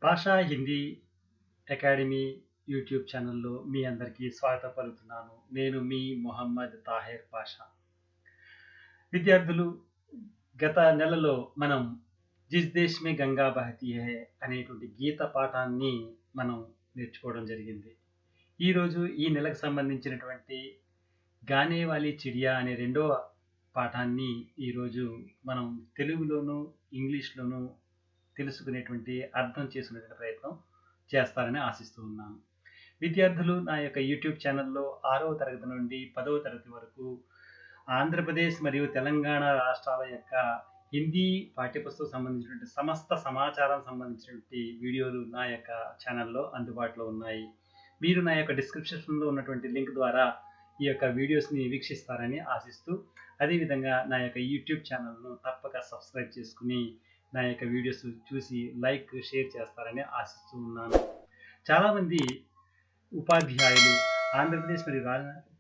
భాషా Hindi academy YouTube ఛానల్లో మీ అందరికీ స్వాగతం పలుకుతున్నాను. నేను మీ మొహమ్మద్ తాహిర్ పాషా. విద్యార్థులు, గత నెలలో మనం జిస్ దేశ్ మే గంగా బహతీ హై అనేటువంటి గీత పాఠాన్ని మనం నేర్చుకోవడం జరిగింది. ఈరోజు ఈ నెలకు సంబంధించినటువంటి గానే వాలీ చిడియా అనే రెండవ పాఠాన్ని ఈరోజు మనం తెలుగులోను ఇంగ్లీష్లోను తెలుసుకునేటువంటి అర్థం చేసుకునేటువంటి ప్రయత్నం చేస్తారని ఆశిస్తూ ఉన్నాను. విద్యార్థులు, నా యొక్క యూట్యూబ్ ఛానల్లో 6వ తరగతి నుండి 10వ తరగతి వరకు ఆంధ్రప్రదేశ్ మరియు తెలంగాణ రాష్ట్రాల యొక్క హిందీ పాఠ్యపుస్తకం సంబంధించినటువంటి సమస్త సమాచారం సంబంధించినటువంటి వీడియోలు నా యొక్క ఛానల్లో అందుబాటులో ఉన్నాయి. మీరు నా యొక్క డిస్క్రిప్షన్లో ఉన్నటువంటి లింక్ ద్వారా ఈ యొక్క వీడియోస్ని వీక్షిస్తారని ఆశిస్తూ, అదేవిధంగా నా యొక్క యూట్యూబ్ ఛానల్ను తప్పక సబ్స్క్రైబ్ చేసుకుని నా యొక్క వీడియోస్ చూసి లైక్, షేర్ చేస్తారని ఆశిస్తూ ఉన్నాను. చాలామంది ఉపాధ్యాయులు, ఆంధ్రప్రదేశ్ మరియు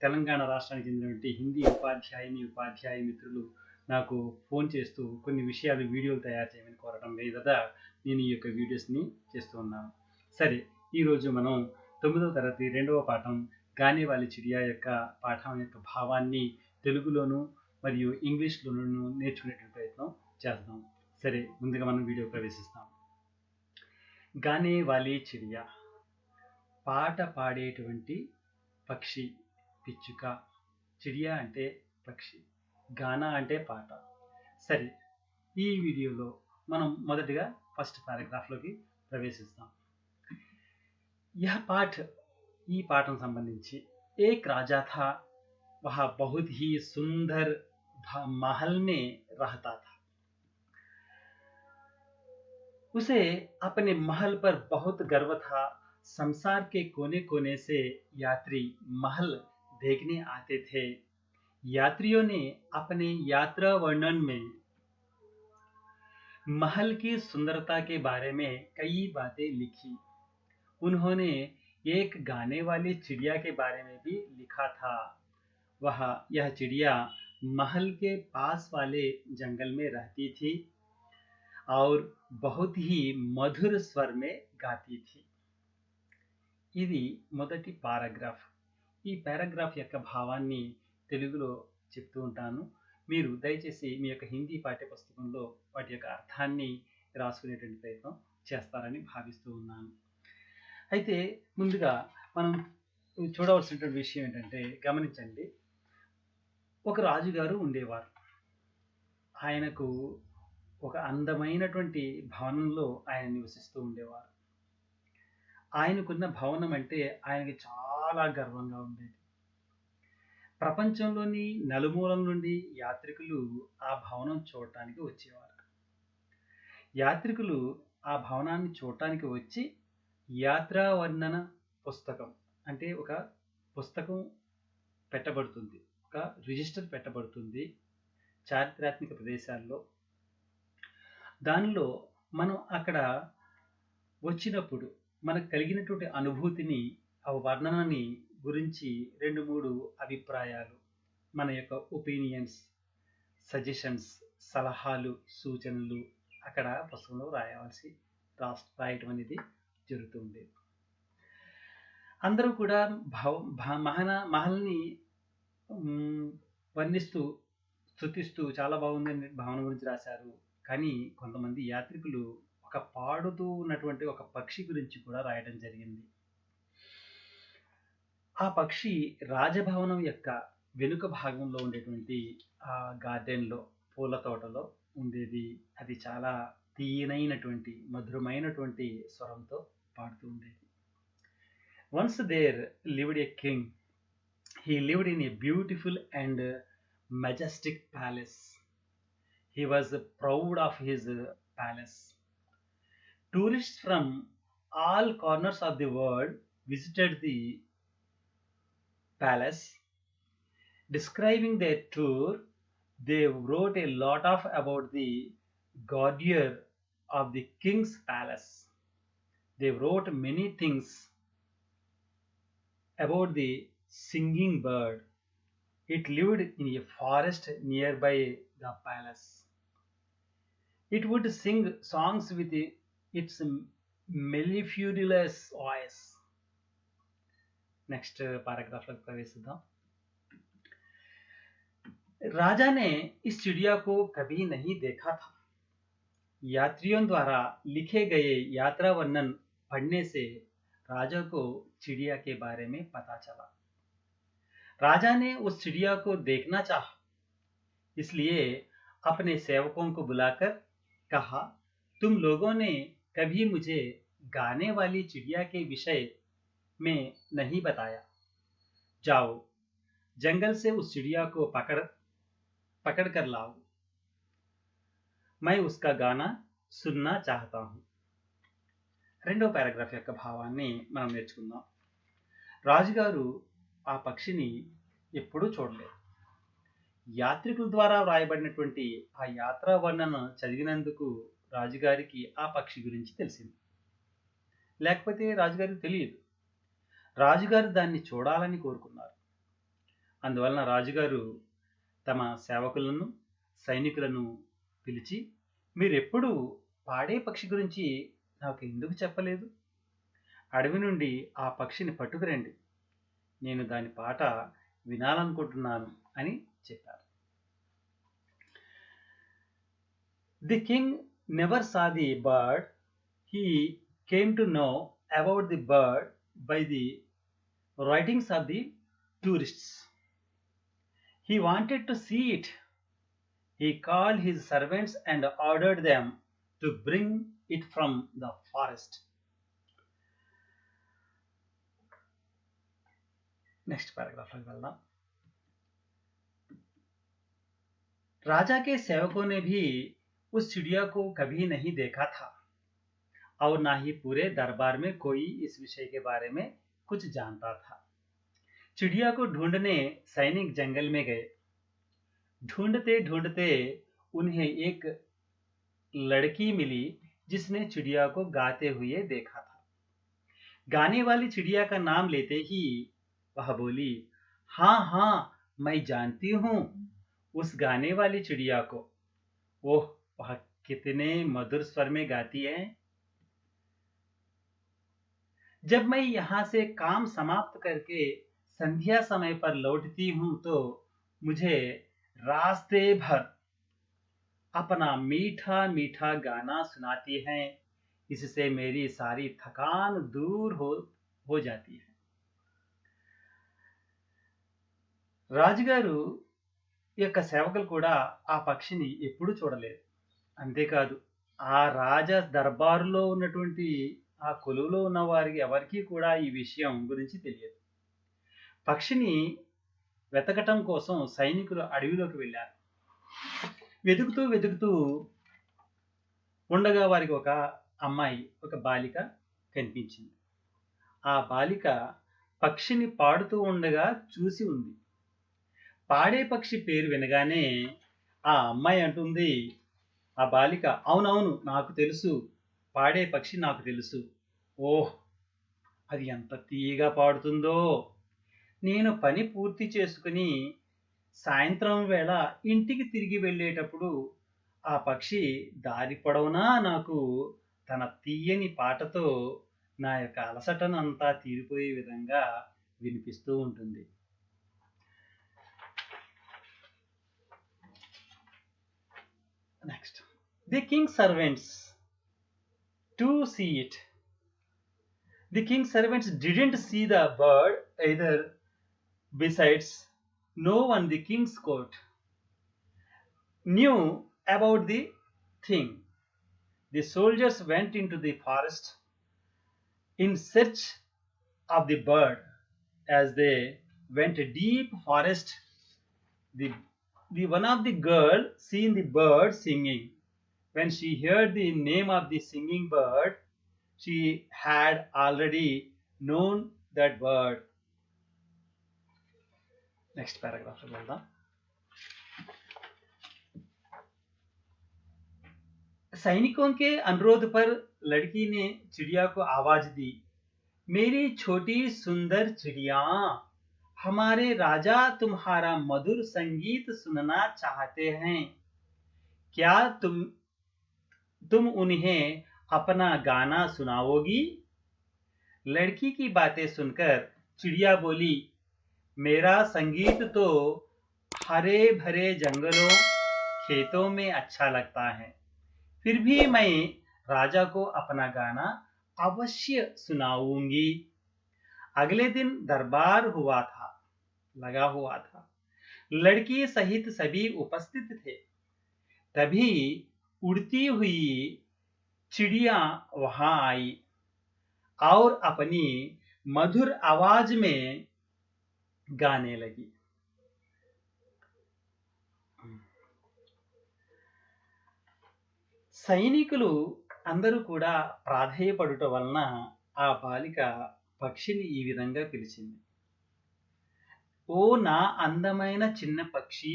తెలంగాణ రాష్ట్రానికి చెందినటువంటి హిందీ ఉపాధ్యాయ మిత్రులు నాకు ఫోన్ చేస్తూ కొన్ని విషయాలు వీడియోలు తయారు చేయమని కోరడం మీద నేను ఈ యొక్క వీడియోస్ని చేస్తూ ఉన్నాను. సరే, ఈరోజు మనం 9వ తరగతి 2వ పాఠం గానే వాలీ చిడియా యొక్క పాఠం యొక్క భావాన్ని తెలుగులోను మరియు ఇంగ్లీష్లోనూ నేర్చుకునేటువంటి ప్రయత్నం చేద్దాం. సరే, ముందుగా మనం వీడియో ప్రవేశిస్తాం. గానే వాలీ చిడియా, పాట పాడేటువంటి పక్షి, పిచ్చుక. చిడియా అంటే పక్షి, గానా అంటే పాట. సరే, ఈ వీడియోలో మనం మొదటిగా ఫస్ట్ పారాగ్రాఫ్లోకి ప్రవేశిస్తాం. ఈ పాఠం సంబంధించి ఏక్ రాజా థా, వహ బహుత్ హీ సుందర్ महल में रहता था. उसे अपने महल पर बहुत गर्व था. संसार के कोने कोने से यात्री महल देखने आते थे. यात्रियों ने अपने यात्रा वर्णन में महल की सुंदरता के बारे में कई बातें लिखी. उन्होंने एक गाने वाली चिड़िया के बारे में भी लिखा था. यह चिड़िया महल के पास वाले जंगल में रहती थी और बहुत ही मधुर स्वर में गाती थी. ఇది మొదటి పారాగ్రాఫ్. ఈ పారాగ్రాఫ్ యొక్క భావాన్ని తెలుగులో చెప్తూ ఉంటాను. మీరు దయచేసి మీ యొక్క హిందీ పాఠ్యపుస్తకంలో వాటి యొక్క అర్థాన్ని రాసుకునేటువంటి ప్రయత్నం చేస్తారని భావిస్తూ ఉన్నాను. అయితే ముందుగా మనం చూడవలసినటువంటి విషయం ఏంటంటే, గమనించండి. ఒక రాజుగారు ఉండేవారు. ఆయనకు ఒక అందమైనటువంటి భవనంలో ఆయన నివసిస్తూ ఉండేవారు. ఆయనకున్న భవనం అంటే ఆయనకి చాలా గర్వంగా ఉండేది. ప్రపంచంలోని నలుమూలల నుండి యాత్రికులు ఆ భవనం చూడటానికి వచ్చేవారు. యాత్రికులు ఆ భవనాన్ని చూడటానికి వచ్చి యాత్రా వర్ణన పుస్తకం అంటే ఒక పుస్తకం పెట్టబడుతుంది, ఒక రిజిస్టర్ పెట్టబడుతుంది చారిత్రాత్మక ప్రదేశాల్లో. దానిలో మనం అక్కడ వచ్చినప్పుడు మనకు కలిగినటువంటి అనుభూతిని, ఆ వర్ణనని గురించి 2-3 అభిప్రాయాలు, మన యొక్క ఒపీనియన్స్, సజెషన్స్, సలహాలు, సూచనలు అక్కడ పుస్తకంలో రాయటం అనేది జరుగుతూ ఉండేది. అందరూ కూడా మహల్ని వర్ణిస్తూ, స్తుతిస్తూ చాలా బాగుందని భవనం గురించి రాశారు. కానీ కొంతమంది యాత్రికులు ఒక పాడుతూ ఉన్నటువంటి ఒక పక్షి గురించి కూడా రాయడం జరిగింది. ఆ పక్షి రాజభవనం యొక్క వెనుక భాగంలో ఉండేటువంటి ఆ గార్డెన్లో, పూల తోటలో ఉండేది. అది చాలా తీయనైనటువంటి, మధురమైనటువంటి స్వరంతో పాడుతూ ఉండేది. Once there lived a king. He lived in a beautiful and majestic palace. He was proud of his palace. Tourists from all corners of the world visited the palace. Describing their tour, they wrote a lot about the grandeur of the king's palace. They wrote many things about the singing bird. It lived in a forest nearby the palace. It would sing songs with its mellifluous voice. Next paragraph लोग प्रवेशिद्దాం. राजा ने इस चिड़िया को कभी नहीं देखा था. यात्रियों द्वारा लिखे गए यात्रा वर्णन पढ़ने से राजा को चिड़िया के बारे में पता चला. राजा ने उस चिड़िया को देखना चाहा, इसलिए अपने सेवकों को बुलाकर कहा, तुम लोगों ने कभी मुझे गाने वाली चिड़िया के विषय में नहीं बताया. जाओ, जंगल से उस चिड़िया को पकड़ कर लाओ. मैं उसका गाना सुनना चाहता हूं. రెండో పారాగ్రాఫ్ యొక్క భావాన్ని మనం నేర్చుకుందాం. రాజుగారు ఆ పక్షిని ఎప్పుడూ చూడలేదు. యాత్రికుల ద్వారా వ్రాయబడినటువంటి ఆ యాత్రా వర్ణన చదివినందుకు రాజుగారికి ఆ పక్షి గురించి తెలిసింది. లేకపోతే రాజుగారికి తెలియదు. రాజుగారు దాన్ని చూడాలని కోరుకున్నారు. అందువలన రాజుగారు తమ సేవకులను, సైనికులను పిలిచి, మీరెప్పుడు పాడే పక్షి గురించి నాకు ఎందుకు చెప్పలేదు? అడవి నుండి ఆ పక్షిని పట్టుకురండి, నేను దాని పాట వినాలనుకుంటున్నాను అని చెప్పారు. The king never saw the bird. He came to know about the bird by the writings of the tourists. He wanted to see it. He called his servants and ordered them to bring it from the forest. Next paragraph लग वाला. राजा के सेवकों ने भी उस चिड़िया को कभी नहीं देखा था और ना ही पूरे दरबार में कोई इस विषय के बारे में कुछ जानता था. चिड़िया को ढूंढने सैनिक जंगल में गए. ढूंढते ढूंढते उन्हें एक लड़की मिली जिसने चिड़िया को गाते हुए देखा था. गाने वाली चिड़िया का नाम लेते ही वह बोली, हाँ हाँ, मैं जानती हूँ उस गाने वाली चिड़िया को. ओह, वह कितने मधुर स्वर में गाती है. जब मैं यहाँ से काम समाप्त करके संध्या समय पर लौटती हूँ तो मुझे रास्ते भर अपना मीठा मीठा गाना सुनाती हैं. इससे मेरी सारी थकान दूर हो जाती है. రాజుగారు యొక్క సేవకులు కూడా ఆ పక్షిని ఎప్పుడూ చూడలేదు. అంతేకాదు, ఆ రాజా దర్బారులో ఉన్నటువంటి ఆ కొలువులో ఉన్న వారికి ఎవరికీ కూడా ఈ విషయం గురించి తెలియదు. పక్షిని వెతకటం కోసం సైనికులు అడవిలోకి వెళ్ళారు. వెతుకుతూ వెతుకుతూ ఉండగా వారికి ఒక అమ్మాయి, ఒక బాలిక కనిపించింది. ఆ బాలిక పక్షిని పాడుతూ ఉండగా చూసి ఉంది. పాడే పక్షి పేరు వినగానే ఆ అమ్మాయి అంటుంది, ఆ బాలిక, అవునవును, నాకు తెలుసు, పాడే పక్షి నాకు తెలుసు. ఓహ్, అది ఎంత తీయగా పాడుతుందో. నేను పని పూర్తి చేసుకుని సాయంత్రం వేళ ఇంటికి తిరిగి వెళ్ళేటప్పుడు ఆ పక్షి దారి పొడవునా నాకు తన తీయని పాటతో నా యొక్క అలసటనంతా తీరిపోయే విధంగా వినిపిస్తూ ఉంటుంది. Next, the king servants to see it. The king servants didn't see the bird either. Besides, no one the king's court knew about the thing. The soldiers went into the forest in search of the bird. As they went deep forest, the one of the girl seen the bird singing. When she heard the name of the singing bird, she had already known that bird. Next paragraph से बोलता. सैनिकों के अनुरोध पर लड़की ने चिड़िया को आवाज दी, मेरी छोटी सुंदर चिड़िया, हमारे राजा तुम्हारा मधुर संगीत सुनना चाहते हैं. क्या तुम उन्हें अपना गाना सुनाओगी? लड़की की बातें सुनकर चिड़िया बोली, मेरा संगीत तो हरे भरे जंगलों खेतों में अच्छा लगता है, फिर भी मैं राजा को अपना गाना अवश्य सुनाऊंगी। अगले दिन दरबार लगा हुआ था। लड़की सहित सभी उपस्थित थे। तभी उड़ती हुई चिड़िया वहां आई और अपनी मधुर आवाज में गाने लगी। సైనికులు అందరూ కూడా ప్రాధేయపడుట వలన ఆ బాలిక పక్షిని ఈ విధంగా పిలిచింది. ఓ నా అందమైన చిన్న పక్షి,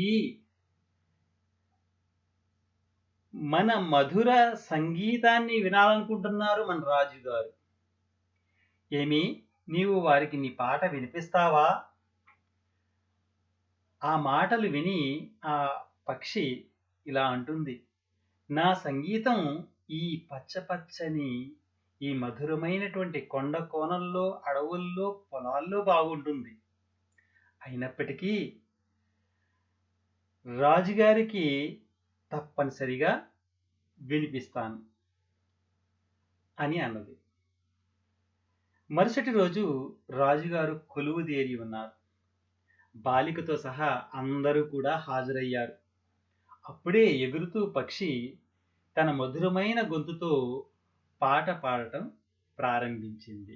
మన మధుర సంగీతాన్ని వినాలనుకుంటున్నారు మన రాజుగారు. ఏమి, నీవు వారికి నీ పాట వినిపిస్తావా? ఆ మాటలు విని ఆ పక్షి ఇలా అంటుంది, నా సంగీతం ఈ పచ్చని ఈ మధురమైనటువంటి కొండ కోణల్లో, అడవుల్లో, పొలాల్లో బాగుంటుంది. అయినప్పటికీ రాజుగారికి తప్పనిసరిగా వినిపిస్తాను అని అన్నది. మరుసటి రోజు రాజుగారు కొలువుదేరి ఉన్నారు. బాలికతో సహా అందరూ కూడా హాజరయ్యారు. అప్పుడే ఎగురుతూ పక్షి తన మధురమైన గొంతుతో పాట పాడటం ప్రారంభించింది.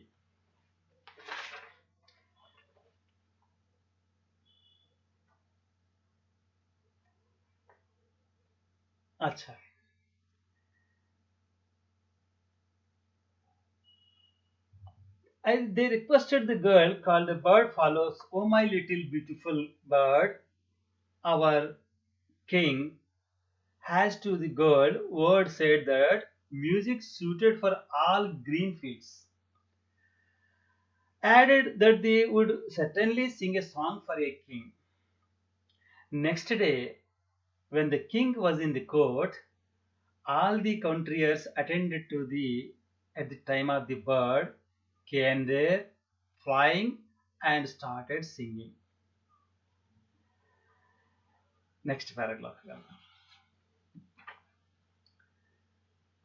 అచ్చా, they requested the girl called the bird follows, oh my little beautiful bird, our king has to the girl word said that music suited for all green fields, added that they would certainly sing a song for a king. Next day, when the king was in the court, all the courtiers attended to at the time of the bird came there flying and started singing. Next paragraph.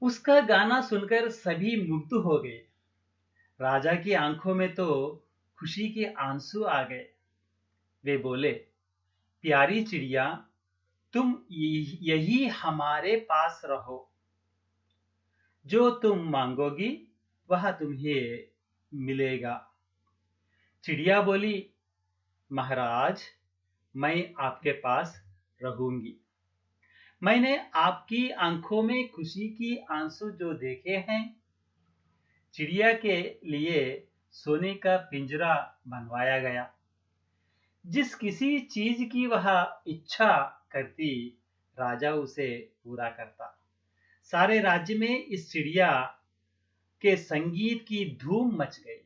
उसका गाना सुनकर सभी मुग्ध हो गए। राजा की आंखों में तो खुशी के आंसू आ गए। वे बोले, प्यारी चिड़िया, तुम यही हमारे पास रहो, जो तुम मांगोगी वह तुम्हें मिलेगा। चिड़िया बोली, महाराज, मैं आपके पास रहूंगी। मैंने आपकी आंखों में खुशी की आंसू जो देखे हैं, चिड़िया के लिए सोने का पिंजरा बनवाया गया। जिस किसी चीज की वह इच्छा करती, राजा उसे पूरा करता। सारे राज्य में इस चिड़िया के संगीत की धूम मच गई।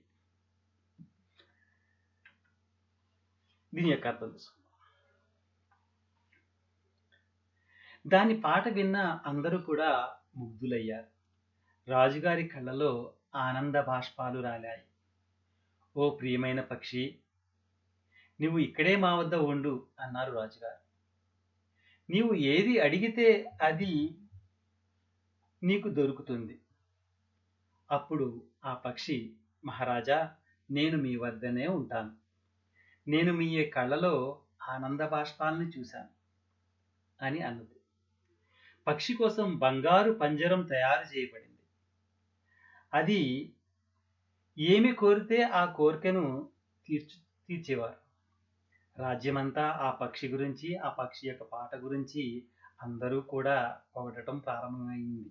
దీని యొక్క అర్థం తెలుసుకుందాం. దాని పాట విన్న అందరూ కూడా ముగ్ధులయ్యారు. రాజుగారి కళ్ళలో ఆనంద బాష్పాలు రాలాయి. ఓ ప్రియమైన పక్షి, నీవు ఇక్కడే మా వద్ద ఉండు అన్నారు రాజుగారు. నీవు ఏది అడిగితే అది నీకు దొరుకుతుంది. అప్పుడు ఆ పక్షి, మహారాజా, నేను మీ వద్దనే ఉంటాను. నేను మీ కళ్ళలో ఆనంద బాష్పాలను చూశాను అని అన్నది. పక్షి కోసం బంగారు పంజరం తయారు చేయబడింది. అది ఏమి కోరితే ఆ కోరికను తీర్చేవారు. రాజ్యమంతా ఆ పక్షి గురించి, ఆ పక్షి యొక్క పాట గురించి అందరూ కూడా పొగడటం ప్రారంభమైంది.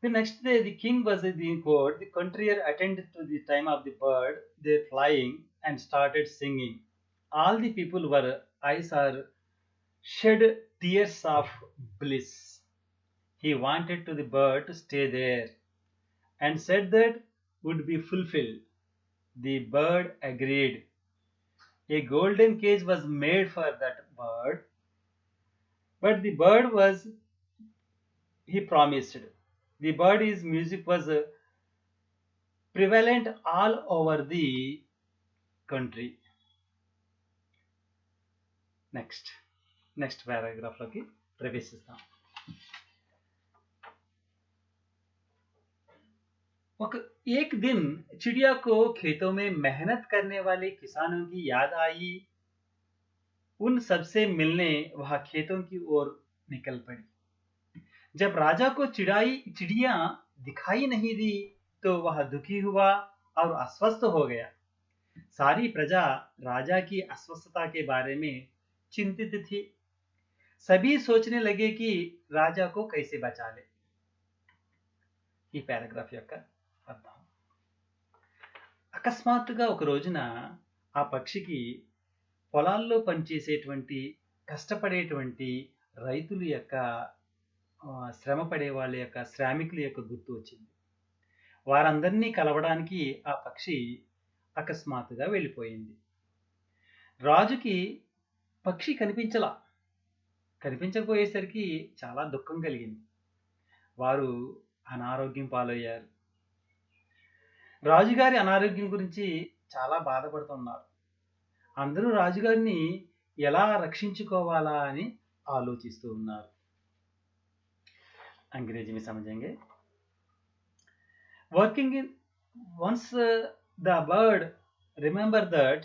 The next day, the king was in the court. The courtier attended to the time of the bird, their flying, and started singing. All the people were eyes are shed tears of bliss. He wanted to the bird to stay there, and said that would be fulfilled. The bird agreed. A golden cage was made for that bird, but the bird was, he promised, the bird's music was prevalent all over the country. Next పారాగ్రాఫ్లోకి ప్రవేశిస్తాం. एक दिन चिड़िया को खेतों में मेहनत करने वाले किसानों की याद आई. उन सबसे मिलने वह खेतों की ओर निकल पड़ी. जब राजा को चिड़िया दिखाई नहीं दी तो वह दुखी हुआ और अस्वस्थ हो गया. सारी प्रजा राजा की अस्वस्थता के बारे में चिंतित थी. सभी सोचने लगे कि राजा को कैसे बचा ले. ఈ పారాగ్రాఫ్ యొక్క అర్థం. అకస్మాత్తుగా ఒక రోజున ఆ పక్షికి పొలాల్లో పనిచేసేటువంటి కష్టపడేటువంటి రైతుల యొక్క శ్రమపడే వాళ్ళ యొక్క శ్రామికుల యొక్క గుర్తు వచ్చింది. వారందరినీ కలవడానికి ఆ పక్షి అకస్మాత్తుగా వెళ్ళిపోయింది. రాజుకి పక్షి కనిపించకపోయేసరికి చాలా దుఃఖం కలిగింది. వారు అనారోగ్యం పాలయ్యారు. రాజుగారి అనారోగ్యం గురించి చాలా బాధపడుతున్నారు. అందరూ రాజుగారిని ఎలా రక్షించుకోవాలా అని ఆలోచిస్తూ ఉన్నారు. अंग्रेजी में समझेंगे. Working in once the bird remember that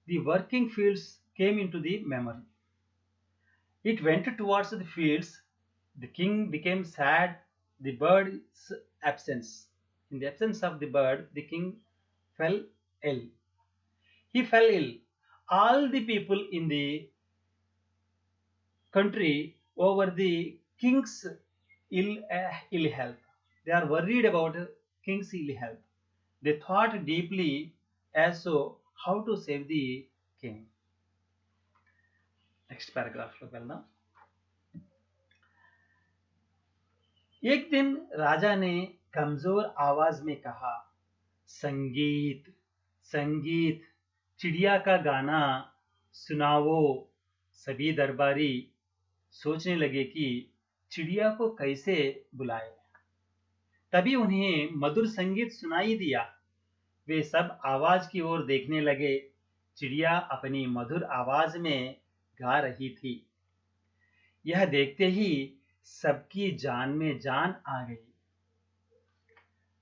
the working fields came into the memory. It went towards the fields. The king became sad. The bird's absence. In the absence of the bird, the king fell ill. He fell ill. All the people in the country over the king's ill health. They are worried about king's ill health. They thought deeply as to how to save the king. Next paragraph लोग वेल्दाम. एक दिन राजा ने कमजोर आवाज में कहा, संगीत संगीत चिड़िया का गाना सुनाओ. सभी दरबारी सोचने लगे कि चिड़िया को कैसे बुलाए. तभी उन्हें मधुर संगीत सुनाई दिया. वे सब आवाज की ओर देखने लगे. चिड़िया अपनी मधुर आवाज में गा रही थी. यह देखते ही सबकी जान में जान आ गई.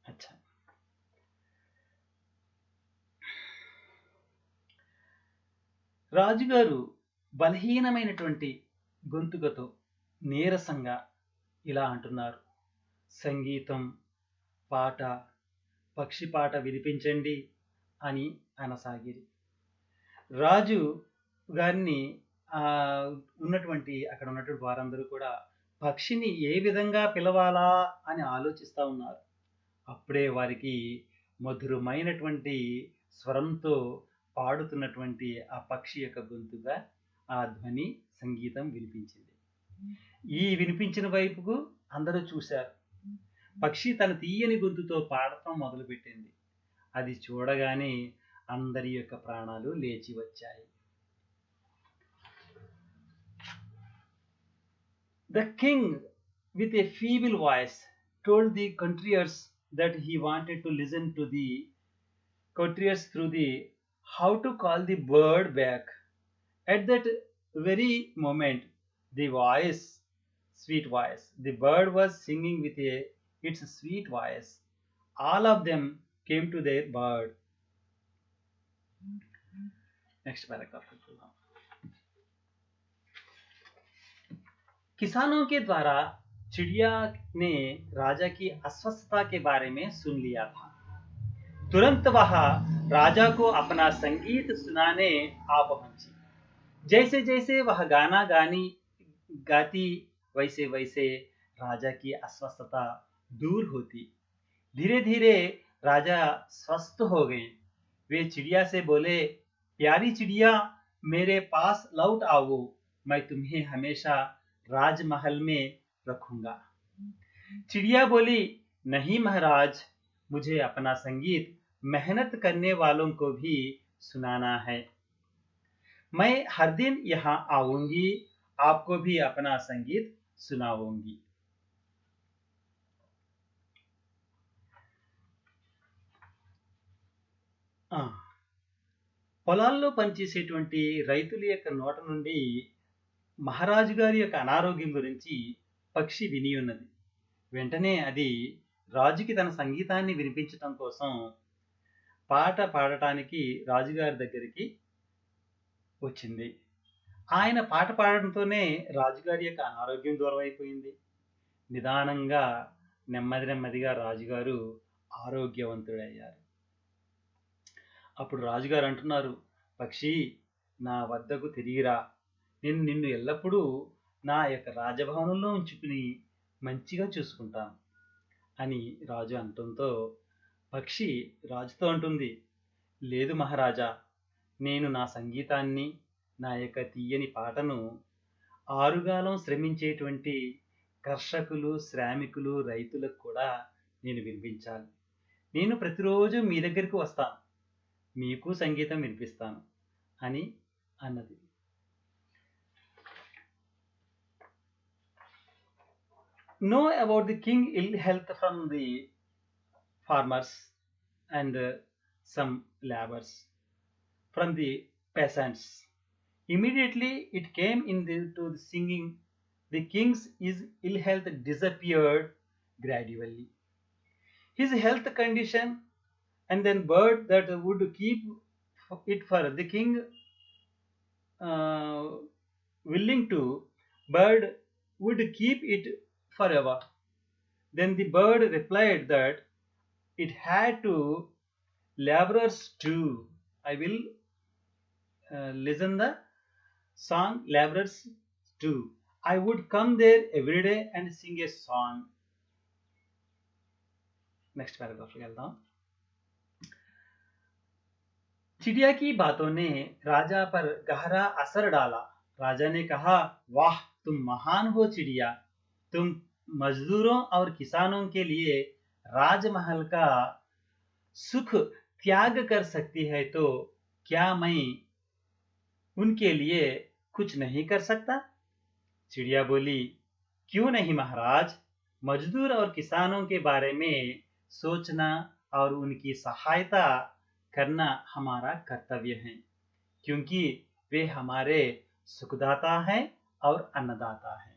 अच्छा, రాజుగారు బలహీనమైనటువంటి గొంతుకతో నీరసంగా ఇలా అంటున్నారు, సంగీతం పాట పక్షి పాట వినిపించండి అని అనసాగిరి. రాజు గారిని అక్కడ ఉన్నటువంటి వారందరూ కూడా పక్షిని ఏ విధంగా పిలవాలా అని ఆలోచిస్తూ ఉన్నారు. అప్పుడే వారికి మధురమైనటువంటి స్వరంతో పాడుతున్నటువంటి ఆ పక్షి యొక్క గొంతుగా ఆ ధ్వని సంగీతం వినిపించింది. ఈ వినిపించిన వైపుకు అందరూ చూశారు. పక్షి తన తీయని గొంతుతో పాడటం మొదలుపెట్టింది. అది చూడగానే అందరి యొక్క ప్రాణాలు లేచి వచ్చాయి. The king, with a feeble voice, told the courtiers that he wanted to listen to the courtiers through the how to call the bird back. At that very moment, the voice, sweet voice, the bird was singing with its sweet voice. All of them came to their bird. Next paragraph. किसानों के द्वारा चिड़िया ने राजा की अस्वस्थता के बारे में सुन लिया था. तुरंत वह राजा को अपना संगीत सुनाने आ पहुंची. जैसे जैसे वह गाना गाती वैसे वैसे राजा की अस्वस्थता दूर होती. धीरे धीरे राजा स्वस्थ हो गए. वे चिड़िया से बोले, प्यारी चिड़िया, मेरे पास लौट आओ. मैं तुम्हें हमेशा राजमहल में रखूंगा. चिड़िया बोली, नहीं महाराज, मुझे अपना संगीत मेहनत करने वालों को भी सुनाना है. मैं हर दिन यहाँ आऊंगी, आपको भी अपना संगीत सुनाऊंगी. ఆ, పొలాల్లో పనిచేసేటువంటి రైతుల యొక్క నోట నుండి మహారాజు గారి యొక్క అనారోగ్యం గురించి పక్షి విని ఉన్నది. వెంటనే అది రాజుకి తన సంగీతాన్ని వినిపించటం కోసం పాట పాడటానికి రాజుగారి దగ్గరికి వచ్చింది. ఆయన పాట పాడడంతోనే రాజుగారి యొక్క అనారోగ్యం దూరం అయిపోయింది. నిదానంగా నెమ్మదిగా రాజుగారు ఆరోగ్యవంతుడయ్యారు. అప్పుడు రాజుగారు అంటున్నారు, పక్షి, నా వద్దకు తిరిగిరా, నేను నిన్ను ఎల్లప్పుడూ నా యొక్క రాజభవనంలో ఉంచుకుని మంచిగా చూసుకుంటాను అని రాజు అనటంతో పక్షి రాజుతో అంటుంది, లేదు మహారాజా, నేను నా సంగీతాన్ని, నా యొక్క తీయని పాటను ఆరుగాలం శ్రమించేటువంటి కర్షకులు, శ్రామికులు, రైతులకు కూడా నేను వినిపించాలి. నేను ప్రతిరోజు మీ దగ్గరికి వస్తాను, మీకు సంగీతం వినిపిస్తాను అని అన్నది. Know about the king ill health from the farmers and some laborers, from the peasants. Immediately it came to the singing. The king's ill health disappeared gradually. His health condition, and then bird that would keep it for the king willing to, bird would keep it forever. Then the bird replied that it had to laborers too. I will listen the song laborers too. I would come there every day and sing a song. Next paragraph వెళ్దాం. चिड़िया की बातों ने राजा पर गहरा असर डाला. राजा ने कहा, वाह, तुम महान हो चिड़िया, तुम मजदूरों और किसानों के लिए राजमहल का सुख त्याग कर सकती है, तो क्या मैं उनके लिए कुछ नहीं कर सकता? चिड़िया बोली, क्यों नहीं महाराज, मजदूर और किसानों के बारे में सोचना और उनकी सहायता करना हमारा कर्तव्य है, क्योंकि वे हमारे सुखदाता हैं और अन्नदाता हैं.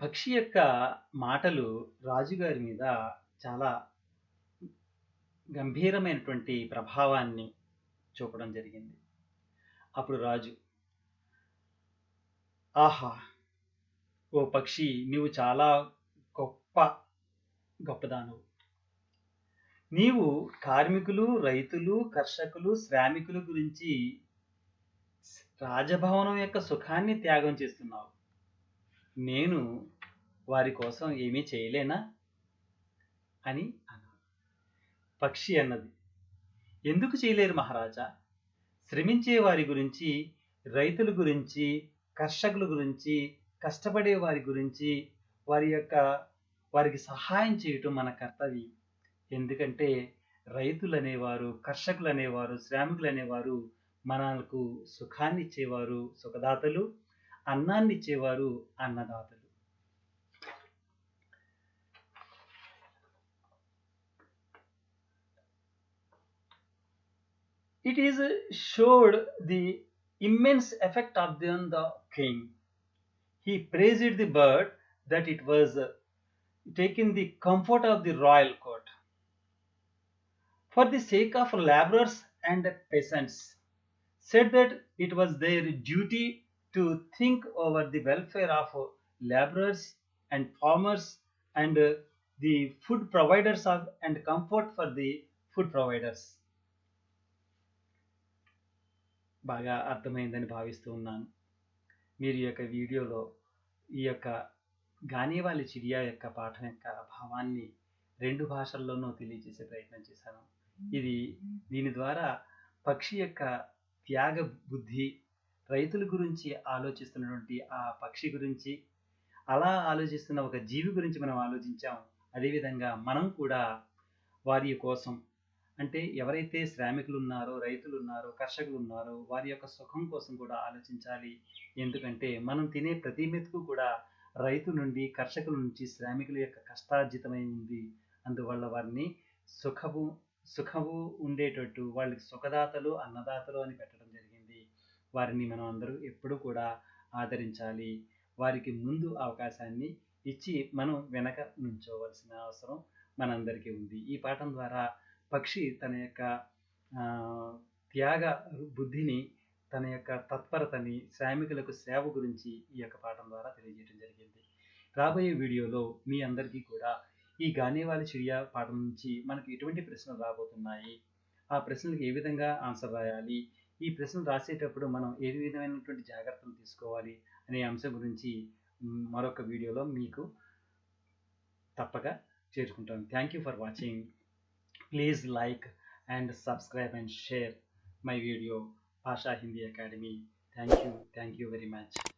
పక్షి యొక్క మాటలు రాజుగారి మీద చాలా గంభీరమైనటువంటి ప్రభావాన్ని చూపడం జరిగింది. అప్పుడు రాజు, ఆహా, ఓ పక్షి, నీవు చాలా గొప్పదానవు. నీవు కార్మికులు, రైతులు, కర్షకులు, శ్రామికుల గురించి రాజభవనం యొక్క సుఖాన్ని త్యాగం చేస్తున్నావు. నేను వారి కోసం ఏమీ చేయలేనా అని అన్నాడు. పక్షి అన్నది, ఎందుకు చేయలేరు మహారాజా? శ్రమించే వారి గురించి, రైతుల గురించి, కర్షకుల గురించి, కష్టపడే వారి గురించి, వారికి సహాయం చేయటం మన కర్తవ్యం. ఎందుకంటే రైతులు అనేవారు, కర్షకులు అనేవారు, శ్రామికులు అనేవారు మనకు సుఖాన్ని ఇచ్చేవారు సుఖదాతలు, అన్నాన్ని ఇచ్చేవారు అన్నదాతలు. It is showed the immense effect of the king. He praised the bird that it was taken the comfort of the royal court. For the sake of laborers and peasants, said that it was their duty to think over the welfare of laborers and farmers and the food providers and comfort for the food providers. బాగా అర్థమైందని భావిస్తూ ఉన్నాను. మీరు ఈ యొక్క వీడియోలో ఈ యొక్క గానేవాలి చిడియా యొక్క పాఠం యొక్క భావాన్ని 2 భాషల్లోనూ తెలియజేసే ప్రయత్నం చేశాను. దీని ద్వారా పక్షి యొక్క త్యాగ బుద్ధి, రైతుల గురించి ఆలోచిస్తున్నటువంటి ఆ పక్షి గురించి, అలా ఆలోచిస్తున్న ఒక జీవి గురించి మనం ఆలోచించాం. అదేవిధంగా మనం కూడా వారి కోసం, అంటే ఎవరైతే శ్రామికులు ఉన్నారో, రైతులు ఉన్నారో, కర్షకులు ఉన్నారో వారి యొక్క సుఖం కోసం కూడా ఆలోచించాలి. ఎందుకంటే మనం తినే ప్రతి మెతుకు కూడా రైతు నుండి, కర్షకుల నుంచి, శ్రామికుల యొక్క కష్టార్జితమై ఉంది. అందువల్ల వారిని సుఖము సుఖము ఉండేటట్టు వాళ్ళకి సుఖదాతలు, అన్నదాతలు అని పెట్టడం జరిగింది. వారిని మనం అందరూ ఎప్పుడూ కూడా ఆదరించాలి. వారికి ముందు అవకాశాన్ని ఇచ్చి మనం వెనక నుంచోవలసిన అవసరం మనందరికీ ఉంది. ఈ పాఠం ద్వారా పక్షి తన యొక్క త్యాగ బుద్ధిని, తన యొక్క తత్పరతని, శ్రామికులకు సేవ గురించి ఈ యొక్క పాఠం ద్వారా తెలియజేయడం జరిగింది. రాబోయే వీడియోలో మీ అందరికీ కూడా ఈ గానేవాలి చిడియా పాఠం నుంచి మనకు ఎటువంటి ప్రశ్నలు రాబోతున్నాయి, ఆ ప్రశ్నలకు ఏ విధంగా ఆన్సర్ రాయాలి, ఈ ప్రశ్నలు రాసేటప్పుడు మనం ఏ విధమైనటువంటి జాగ్రత్తలు తీసుకోవాలి అనే అంశం గురించి మరొక వీడియోలో మీకు తప్పక చేర్చుకుంటాను. Thank you for watching. Please like and subscribe and share my video Bhasha Hindi Academy. Thank you very much.